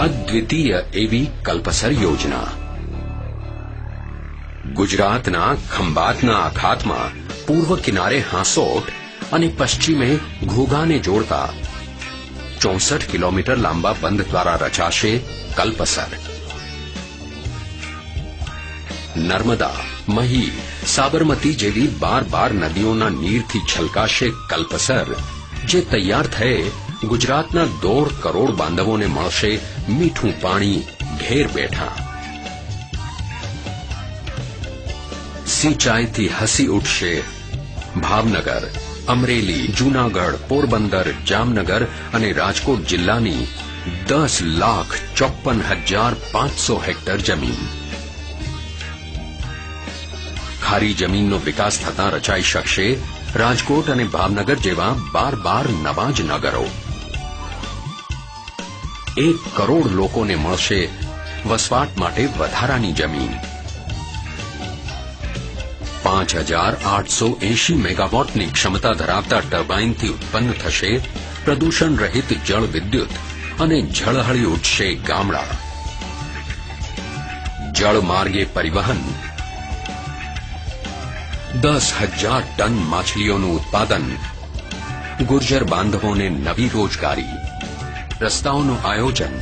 અદ્વિતીય એવી કલ્પસર યોજના. ગુજરાતના ખંભાતના અખાતમાં પૂર્વ કિનારે હાંસોટ અને પશ્ચિમે ઘોઘાને જોડતા 64 કિલોમીટર લાંબા બંધ દ્વારા રચાશે કલ્પસર. નર્મદા, મહી, સાબરમતી જેવી 12 નદીઓના નીરથી છલકાશે કલ્પસર, જે તૈયાર થયે ગુજરાતના 1.5 કરોડ બાંધવોને મળશે મીઠું પાણી ઘેર બેઠા. સિંચાઈથી હસી ઉઠશે ભાવનગર, અમરેલી, જૂનાગઢ, પોરબંદર, જામનગર અને રાજકોટ જિલ્લાની 10,54,500 હેક્ટર જમીન. ખારી જમીનનો વિકાસ થતાં રચાઈ શકશે રાજકોટ અને ભાવનગર જેવા 12 નવા જ નગરો. 1 કરોડ લોકોને મળશે વસવાટ માટે વધારાની જમીન. 5,880 મેગાવોટની ક્ષમતા ધરાવતા ટર્બાઇનથી ઉત્પન્ન થશે પ્રદૂષણ રહિત જળ વિદ્યુત અને ઝળહળી ઉઠશે ગામડા. જળમાર્ગે પરિવહન, 10,000 ટન માછલીઓનું ઉત્પાદન, ગુર્જર બાંધવોને નવી રોજગારી. રસ્તાઓનું આયોજન,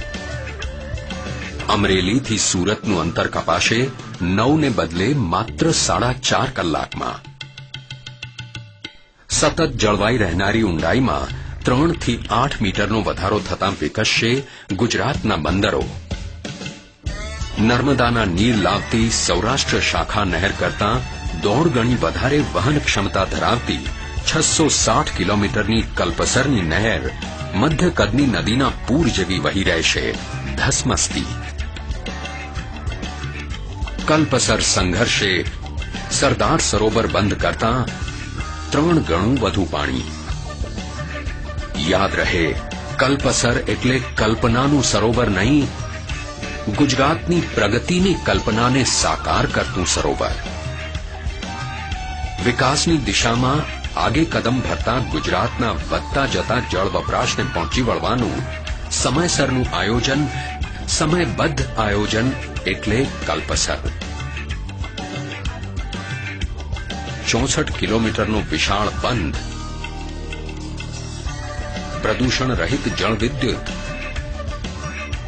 અમરેલીથી સુરતનું અંતર કપાશે 9 ને બદલે માત્ર 4.5 કલાકમાં. સતત જળવાઈ રહેનારી ઊંડાઈમાં 3 થી 8 મીટરનો વધારો થતાં વિકસશે ગુજરાતના બંદરો. નર્મદાના નીર લાવતી સૌરાષ્ટ્ર શાખા નહેર કરતાં 1.5 ગણી વધારે વહન ક્ષમતા ધરાવતી 660 કિલોમીટરની કલ્પસરની નહેર મધ્ય કદની નદીના પૂર જેવી વહી રહેશે ધસમસતી. કલ્પસર સંઘર્ષે સરદાર સરોવર બંધ કરતા 3 ગણું વધુ પાણી. યાદ રહે, કલ્પસર એટલે કલ્પનાનું સરોવર નહીં, ગુજરાતની પ્રગતિની કલ્પનાને સાકાર કરતું સરોવર. વિકાસની દિશામાં આગે કદમ ભરતા ગુજરાતના વધતા જતા જળ વપરાશને પહોંચી વળવાનું સમયસરનું આયોજન, સમયબદ્ધ આયોજન એટલે કલ્પસર. 64 કિલોમીટરનો વિશાળ બંધ, પ્રદૂષણ રહિત જળ વિદ્યુત,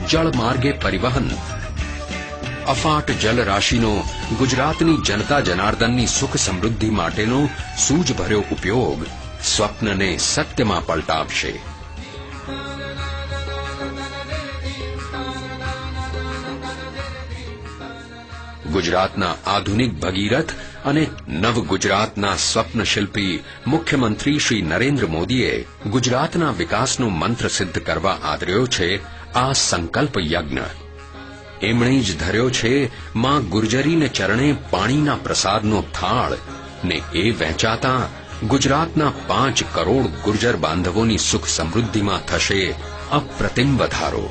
જળમાર્ગે પરિવહન, અફાટ જલરાશિનો ગુજરાતની જનતા જનાર્દનની સુખ સમૃદ્ધિ માટેનો સૂઝભર્યો ઉપયોગ સ્વપ્નને સત્યમાં પલટાવશે. ગુજરાતના આધુનિક ભગીરથ અને નવ ગુજરાતના સ્વપ્ન શિલ્પી મુખ્યમંત્રી શ્રી નરેન્દ્ર મોદીએ ગુજરાતના વિકાસનો મંત્ર સિદ્ધ કરવા આદર્યો છે આ સંકલ્પ યજ્ઞ. એમણે જ ધર્યો છે માં ગુર્જરીને ચરણે પાણીના પ્રસાદનો થાળ ને એ વહેંચાતા ગુજરાતના 5 કરોડ ગુર્જર બાંધવોની સુખ સમૃદ્ધિમાં થશે અપ્રતિમ વધારો.